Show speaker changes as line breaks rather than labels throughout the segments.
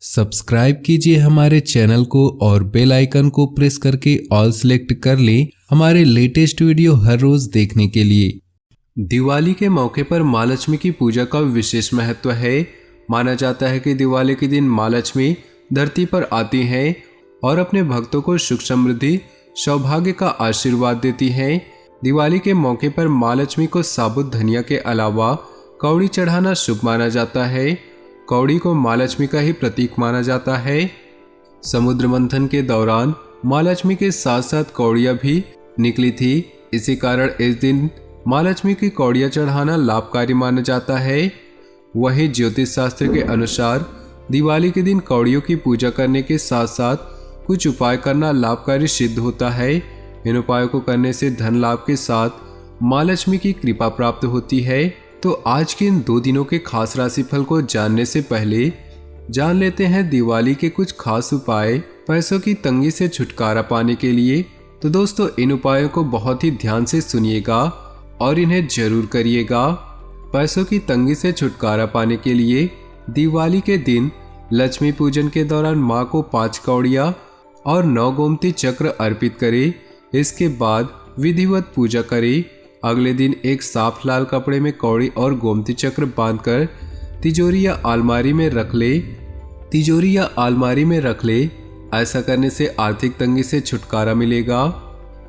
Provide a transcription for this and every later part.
Subscribe कीजिए हमारे channel को और बेल आइकन को प्रेस करके ऑल सेलेक्ट कर लें हमारे लेटेस्ट वीडियो हर रोज देखने के लिए। दिवाली के मौके पर माँ लक्ष्मी की पूजा का विशेष महत्व है। माना जाता है कि दिवाली के दिन माँ लक्ष्मी धरती पर आती हैं और अपने भक्तों को सुख समृद्धि सौभाग्य का आशीर्वाद देती हैं। दिवाली के मौके पर माँ लक्ष्मी को साबुत धनिया के अलावा कौड़ी चढ़ाना शुभ माना जाता है। कौड़ी को माँ लक्ष्मी का ही प्रतीक माना जाता है। समुद्र मंथन के दौरान माँ लक्ष्मी के साथ साथ कौड़ियाँ भी निकली थी। इसी कारण इस दिन माँ लक्ष्मी की कौड़ियाँ चढ़ाना लाभकारी माना जाता है। वहीं ज्योतिष शास्त्र के अनुसार दिवाली के दिन कौड़ियों की पूजा करने के साथ साथ कुछ उपाय करना लाभकारी सिद्ध होता है। इन उपायों को करने से धन लाभ के साथ माँ लक्ष्मी की कृपा प्राप्त होती है। तो आज के इन 2 दिनों के खास राशिफल को जानने से पहले जान लेते हैं दिवाली के कुछ खास उपाय पैसों की तंगी से छुटकारा पाने के लिए। तो दोस्तों, इन उपायों को बहुत ही ध्यान से सुनिएगा और इन्हें जरूर करिएगा। पैसों की तंगी से छुटकारा पाने के लिए दिवाली के दिन लक्ष्मी पूजन के दौरान माँ को 5 कौड़ियाँ और 9 गोमती चक्र अर्पित करें। इसके बाद विधिवत पूजा करें। अगले दिन एक साफ लाल कपड़े में कौड़ी और गोमती चक्र बांधकर तिजोरी या अलमारी में रख ले। ऐसा करने से आर्थिक तंगी से छुटकारा मिलेगा।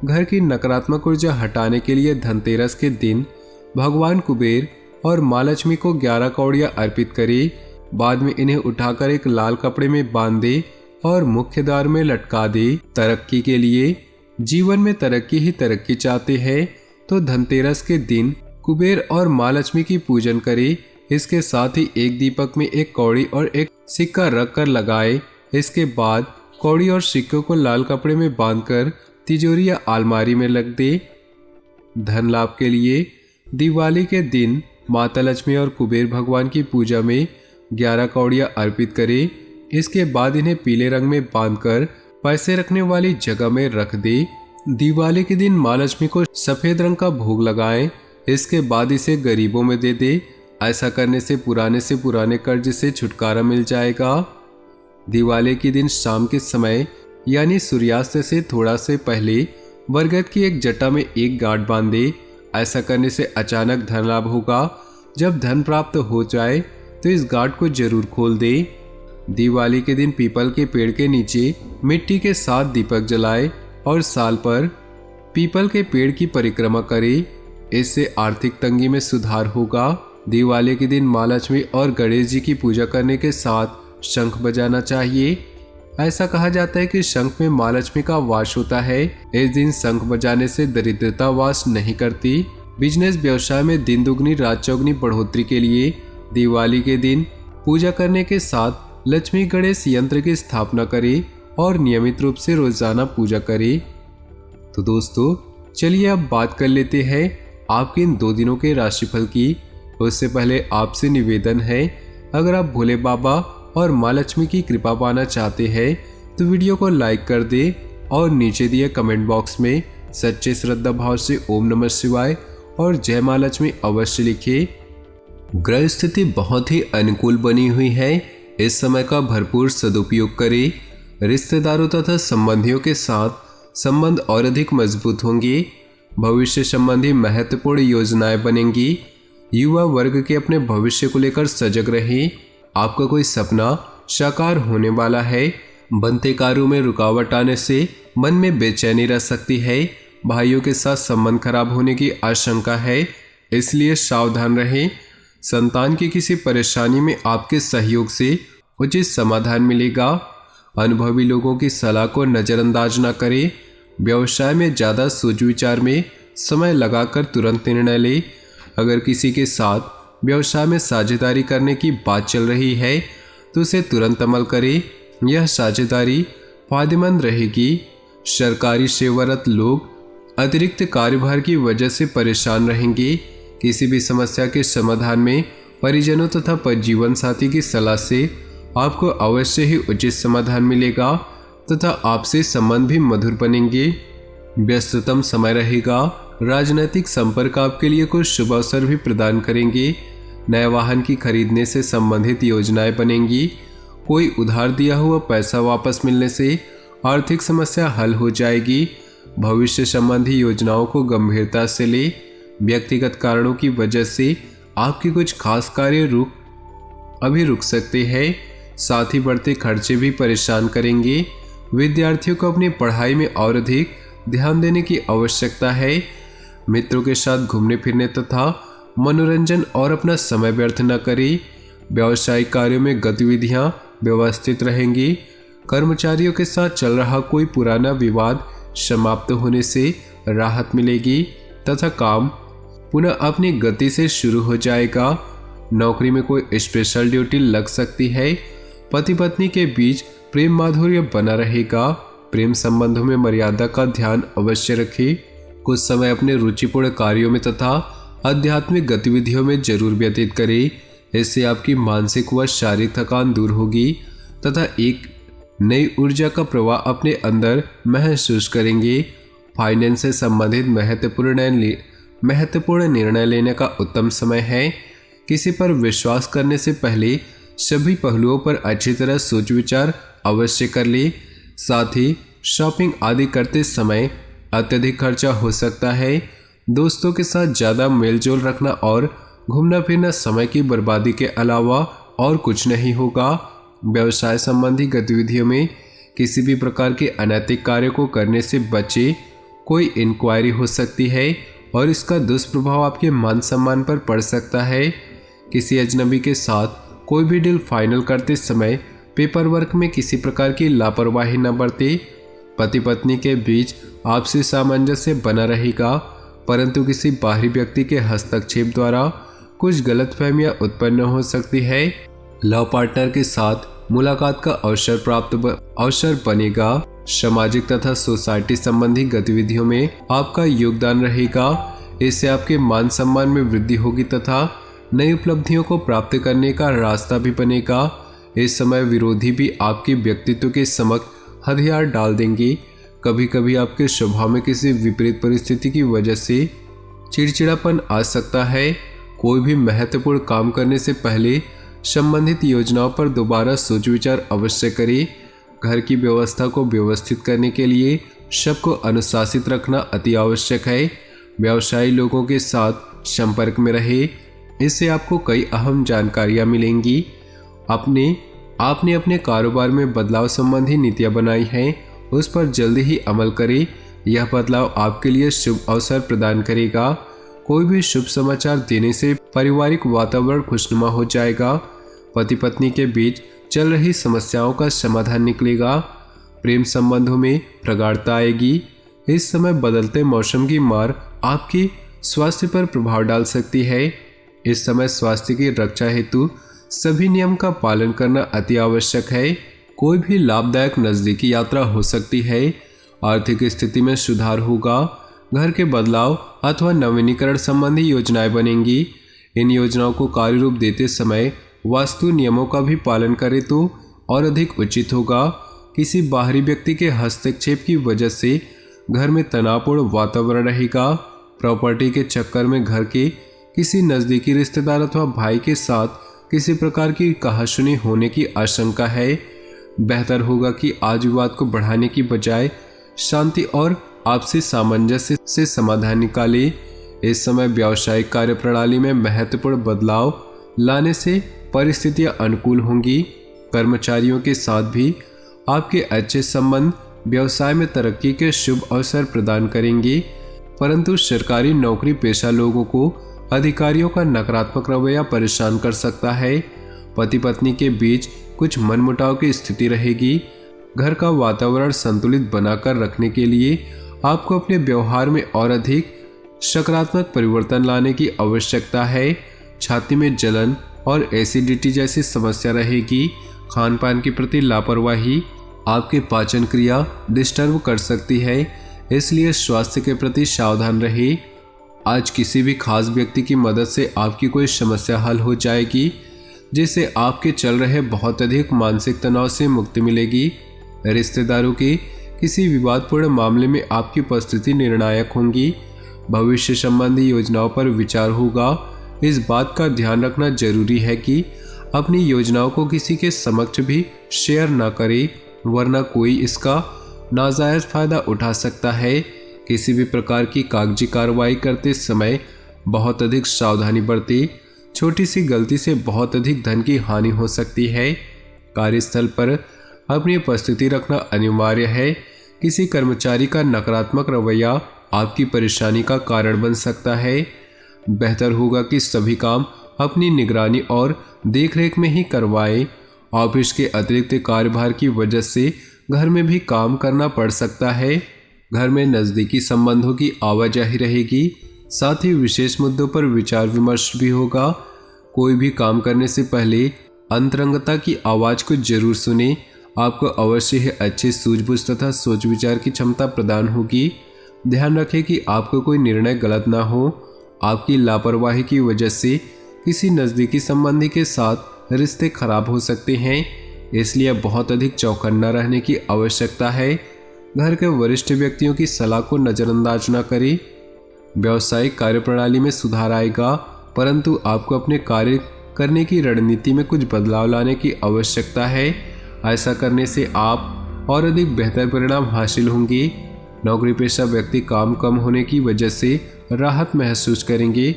घर की नकारात्मक ऊर्जा हटाने के लिए धनतेरस के दिन भगवान कुबेर और माँ लक्ष्मी को 11 कौड़ियाँ अर्पित करें। बाद में इन्हें उठाकर एक लाल कपड़े में बांध दे और मुख्य द्वार में लटका दे। तरक्की के लिए जीवन में तरक्की ही तरक्की चाहते हैं तो धनतेरस के दिन कुबेर और माँ लक्ष्मी की पूजन करें। इसके साथ ही एक दीपक में एक कौड़ी और एक सिक्का रख कर लगाए। इसके बाद कौड़ी और सिक्कों को लाल कपड़े में बांधकर तिजोरी या अलमारी में रख दे। धन लाभ के लिए दिवाली के दिन माता लक्ष्मी और कुबेर भगवान की पूजा में 11 कौड़ियाँ अर्पित करें। इसके बाद इन्हें पीले रंग में बांधकर पैसे रखने वाली जगह में रख दे। दिवाली के दिन माँ लक्ष्मी को सफेद रंग का भोग लगाएं। इसके बाद इसे गरीबों में दे दे। ऐसा करने से पुराने कर्ज से छुटकारा मिल जाएगा। दिवाली के दिन शाम के समय यानी सूर्यास्त से थोड़ा से पहले बरगद की एक जटा में एक गांठ बांधे। ऐसा करने से अचानक धन लाभ होगा। जब धन प्राप्त हो जाए तो इस गांठ को जरूर खोल दे। दिवाली के दिन पीपल के पेड़ के नीचे मिट्टी के साथ दीपक जलाए और साल पर पीपल के पेड़ की परिक्रमा करे। इससे आर्थिक तंगी में सुधार होगा। दिवाली के दिन माँ लक्ष्मी और गणेश जी की पूजा करने के साथ शंख बजाना चाहिए। ऐसा कहा जाता है कि शंख में माँ लक्ष्मी का वास होता है। इस दिन शंख बजाने से दरिद्रता वास नहीं करती। बिजनेस व्यवसाय में दिन दुगनी रात चौगनी बढ़ोतरी के लिए दिवाली के दिन पूजा करने के साथ लक्ष्मी गणेश यंत्र की स्थापना करें और नियमित रूप से रोजाना पूजा करें। तो दोस्तों, चलिए अब बात कर लेते हैं आपके इन 2 दिनों के राशिफल की। उससे पहले आपसे निवेदन है, अगर आप भोले बाबा और माँ लक्ष्मी की कृपा पाना चाहते हैं तो वीडियो को लाइक कर दे और नीचे दिए कमेंट बॉक्स में सच्चे श्रद्धा भाव से ओम नमः शिवाय और जय माँ लक्ष्मी अवश्य लिखे। ग्रह स्थिति बहुत ही अनुकूल बनी हुई है। इस समय का भरपूर सदुपयोग करें। रिश्तेदारों तथा संबंधियों के साथ संबंध और अधिक मजबूत होंगे। भविष्य संबंधी महत्वपूर्ण योजनाएं बनेंगी। युवा वर्ग के अपने भविष्य को लेकर सजग रहें। आपका कोई सपना साकार होने वाला है। बनते कार्यों में रुकावट आने से मन में बेचैनी रह सकती है। भाइयों के साथ संबंध खराब होने की आशंका है, इसलिए सावधान रहें। संतान की किसी परेशानी में आपके सहयोग से उचित समाधान मिलेगा। अनुभवी लोगों की सलाह को नज़रअंदाज न करें। व्यवसाय में ज़्यादा सोच विचार में समय लगाकर तुरंत निर्णय लें। अगर किसी के साथ व्यवसाय में साझेदारी करने की बात चल रही है तो उसे तुरंत अमल करें। यह साझेदारी फायदेमंद रहेगी। सरकारी सेवारत लोग अतिरिक्त कार्यभार की वजह से परेशान रहेंगे। किसी भी समस्या के समाधान में परिजनों तथा जीवन साथी की सलाह से आपको अवश्य ही उचित समाधान मिलेगा तथा आपसे संबंध भी मधुर बनेंगे। व्यस्ततम समय रहेगा। राजनीतिक संपर्क आपके लिए कुछ शुभ अवसर भी प्रदान करेंगे। नए वाहन की खरीदने से संबंधित योजनाएं बनेंगी। कोई उधार दिया हुआ पैसा वापस मिलने से आर्थिक समस्या हल हो जाएगी। भविष्य संबंधी योजनाओं को गंभीरता से ले। व्यक्तिगत कारणों की वजह से आपके कुछ खास कार्य रुक सकते हैं। साथ ही बढ़ते खर्चे भी परेशान करेंगे। विद्यार्थियों को अपनी पढ़ाई में और अधिक ध्यान देने की आवश्यकता है। मित्रों के साथ घूमने फिरने तथा मनोरंजन और अपना समय व्यर्थ न करें। व्यावसायिक कार्यों में गतिविधियां व्यवस्थित रहेंगी। कर्मचारियों के साथ चल रहा कोई पुराना विवाद समाप्त होने से राहत मिलेगी तथा काम पुनः अपनी गति से शुरू हो जाएगा। नौकरी में कोई स्पेशल ड्यूटी लग सकती है। पति पत्नी के बीच प्रेम माधुर्य बना रहेगा। प्रेम संबंधों में मर्यादा का ध्यान अवश्य रखें। कुछ समय अपने रुचिपूर्ण कार्यों में तथा आध्यात्मिक गतिविधियों में जरूर व्यतीत करें। इससे आपकी मानसिक व शारीरिक थकान दूर होगी तथा एक नई ऊर्जा का प्रवाह अपने अंदर महसूस करेंगे। फाइनेंस से संबंधित महत्वपूर्ण निर्णय लेने का उत्तम समय है। किसी पर विश्वास करने से पहले सभी पहलुओं पर अच्छी तरह सोच विचार अवश्य कर ले। साथ ही शॉपिंग आदि करते समय अत्यधिक खर्चा हो सकता है। दोस्तों के साथ ज़्यादा मेलजोल रखना और घूमना फिरना समय की बर्बादी के अलावा और कुछ नहीं होगा। व्यवसाय संबंधी गतिविधियों में किसी भी प्रकार के अनैतिक कार्य को करने से बचे। कोई इंक्वायरी हो सकती है और इसका दुष्प्रभाव आपके मान सम्मान पर पड़ सकता है। किसी अजनबी के साथ कोई भी डील फाइनल करते समय पेपर वर्क में किसी प्रकार की लापरवाही न बरते। पति पत्नी के बीच आपसी सामंजस्य बना रहेगा, परंतु किसी बाहरी व्यक्ति के हस्तक्षेप द्वारा कुछ गलतफहमियां उत्पन्न हो सकती है। लव पार्टनर के साथ मुलाकात का अवसर बनेगा। सामाजिक तथा सोसाइटी संबंधी गतिविधियों में आपका योगदान रहेगा। इससे आपके मान सम्मान में वृद्धि होगी तथा नई उपलब्धियों को प्राप्त करने का रास्ता भी बनेगा। इस समय विरोधी भी आपके व्यक्तित्व के समक्ष हथियार डाल देंगे। कभी कभी आपके स्वभाव में किसी विपरीत परिस्थिति की वजह से चिड़चिड़ापन आ सकता है। कोई भी महत्वपूर्ण काम करने से पहले संबंधित योजनाओं पर दोबारा सोच विचार अवश्य करें। घर की व्यवस्था को व्यवस्थित करने के लिए सबको अनुशासित रखना अति आवश्यक है। व्यवसायी लोगों के साथ संपर्क में रहे, इससे आपको कई अहम जानकारियां मिलेंगी। आपने अपने कारोबार में बदलाव संबंधी नीतियां बनाई हैं, उस पर जल्दी ही अमल करें। यह बदलाव आपके लिए शुभ अवसर प्रदान करेगा। कोई भी शुभ समाचार देने से पारिवारिक वातावरण खुशनुमा हो जाएगा। पति पत्नी के बीच चल रही समस्याओं का समाधान निकलेगा। प्रेम संबंधों में प्रगाढ़ता आएगी। इस समय बदलते मौसम की मार आपके स्वास्थ्य पर प्रभाव डाल सकती है। इस समय स्वास्थ्य की रक्षा हेतु सभी नियम का पालन करना अति आवश्यक है। कोई भी लाभदायक नजदीकी यात्रा हो सकती है। आर्थिक स्थिति में सुधार होगा। घर के बदलाव अथवा नवीनीकरण संबंधी योजनाएं बनेंगी। इन योजनाओं को कार्य रूप देते समय वास्तु नियमों का भी पालन करें तो और अधिक उचित होगा। किसी बाहरी व्यक्ति के हस्तक्षेप की वजह से घर में तनावपूर्ण वातावरण रहेगा। प्रॉपर्टी के चक्कर में घर के किसी नज़दीकी रिश्तेदार अथवा भाई के साथ किसी प्रकार की कहासुनी होने की आशंका है। बेहतर होगा कि आज विवाद को बढ़ाने की बजाय शांति और आपसी सामंजस्य से समाधान निकालें। इस समय व्यावसायिक कार्य प्रणाली में महत्वपूर्ण बदलाव लाने से परिस्थितियां अनुकूल होंगी। कर्मचारियों के साथ भी आपके अच्छे संबंध व्यवसाय में तरक्की के शुभ अवसर प्रदान करेंगे, परंतु सरकारी नौकरी पेशा लोगों को अधिकारियों का नकारात्मक रवैया परेशान कर सकता है। पति पत्नी के बीच कुछ मनमुटाव की स्थिति रहेगी। घर का वातावरण संतुलित बनाकर रखने के लिए आपको अपने व्यवहार में और अधिक सकारात्मक परिवर्तन लाने की आवश्यकता है। छाती में जलन और एसिडिटी जैसी समस्या रहेगी। खान पान के प्रति लापरवाही आपके पाचन क्रिया डिस्टर्ब कर सकती है, इसलिए स्वास्थ्य के प्रति सावधान रहे। आज किसी भी खास व्यक्ति की मदद से आपकी कोई समस्या हल हो जाएगी, जिससे आपके चल रहे बहुत अधिक मानसिक तनाव से मुक्ति मिलेगी। रिश्तेदारों के किसी विवादपूर्ण मामले में आपकी उपस्थिति निर्णायक होंगी। भविष्य संबंधी योजनाओं पर विचार होगा। इस बात का ध्यान रखना जरूरी है कि अपनी योजनाओं को किसी के समक्ष भी शेयर न करें, वरना कोई इसका नाजायज फायदा उठा सकता है। किसी भी प्रकार की कागजी कार्रवाई करते समय बहुत अधिक सावधानी बरतें। छोटी सी गलती से बहुत अधिक धन की हानि हो सकती है। कार्यस्थल पर अपनी उपस्थिति रखना अनिवार्य है। किसी कर्मचारी का नकारात्मक रवैया आपकी परेशानी का कारण बन सकता है। बेहतर होगा कि सभी काम अपनी निगरानी और देखरेख में ही करवाएं। ऑफिस के अतिरिक्त कार्यभार की वजह से घर में भी काम करना पड़ सकता है। घर में नज़दीकी संबंधों की आवाजाही रहेगी, साथ ही विशेष मुद्दों पर विचार विमर्श भी होगा। कोई भी काम करने से पहले अंतरंगता की आवाज़ को जरूर सुने। आपको अवश्य ही अच्छे सूझबूझ तथा सोच विचार की क्षमता प्रदान होगी। ध्यान रखें कि आपको कोई निर्णय गलत ना हो। आपकी लापरवाही की वजह से किसी नज़दीकी संबंधी के साथ रिश्ते खराब हो सकते हैं, इसलिए बहुत अधिक चौकन्ना रहने की आवश्यकता है। घर के वरिष्ठ व्यक्तियों की सलाह को नज़रअंदाज न करें। व्यावसायिक कार्यप्रणाली में सुधार आएगा, परंतु आपको अपने कार्य करने की रणनीति में कुछ बदलाव लाने की आवश्यकता है। ऐसा करने से आप और अधिक बेहतर परिणाम हासिल होंगे। नौकरी पेशा व्यक्ति काम कम होने की वजह से राहत महसूस करेंगे।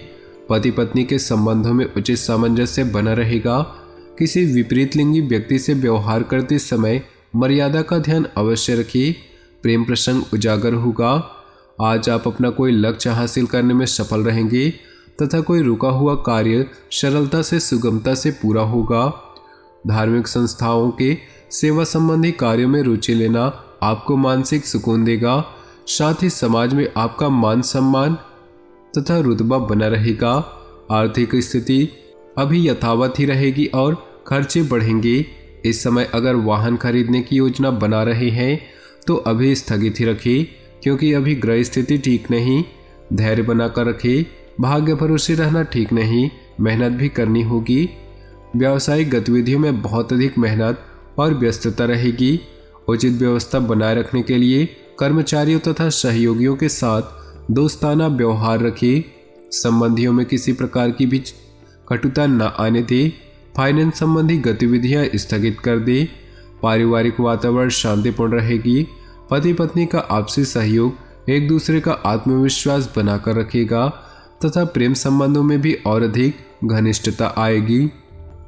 पति पत्नी के संबंधों में उचित सामंजस्य बना रहेगा। किसी विपरीत लिंगी व्यक्ति से व्यवहार करते समय मर्यादा का ध्यान अवश्य रखिए। प्रेम प्रसंग उजागर होगा। आज आप अपना कोई लक्ष्य हासिल करने में सफल रहेंगे तथा कोई रुका हुआ कार्य सरलता से सुगमता से पूरा होगा। धार्मिक संस्थाओं के सेवा संबंधी कार्यों में रुचि लेना आपको मानसिक सुकून देगा। साथ ही समाज में आपका मान सम्मान तथा रुतबा बना रहेगा। आर्थिक स्थिति अभी यथावत ही रहेगी और खर्चे बढ़ेंगे। इस समय अगर वाहन खरीदने की योजना बना रहे हैं तो अभी स्थगित ही रखें, क्योंकि अभी ग्रह स्थिति ठीक नहीं। धैर्य बनाकर रखें। भाग्य भरोसे रहना ठीक नहीं, मेहनत भी करनी होगी। व्यावसायिक गतिविधियों में बहुत अधिक मेहनत और व्यस्तता रहेगी। उचित व्यवस्था बनाए रखने के लिए कर्मचारियों तथा सहयोगियों के साथ दोस्ताना व्यवहार रखें। संबंधियों में किसी प्रकार की भी कटुता न आने दें। फाइनेंस संबंधी गतिविधियां स्थगित कर दें। पारिवारिक वातावरण शांतिपूर्ण रहेगी। पति पत्नी का आपसी सहयोग एक दूसरे का आत्मविश्वास बनाकर रखेगा तथा प्रेम संबंधों में भी और अधिक घनिष्ठता आएगी।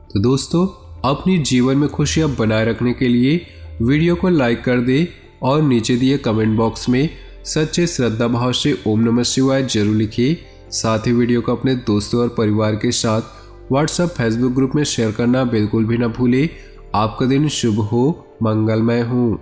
तो दोस्तों, अपनी जीवन में खुशियां बनाए रखने के लिए वीडियो को लाइक कर दे और नीचे दिए कमेंट बॉक्स में सच्चे श्रद्धा भाव से ओम नमः शिवाय जरूर लिखिए। साथ ही वीडियो को अपने दोस्तों और परिवार के साथ व्हाट्सएप फेसबुक ग्रुप में शेयर करना बिल्कुल भी ना भूले। आपका दिन शुभ हो, मंगलमय हो।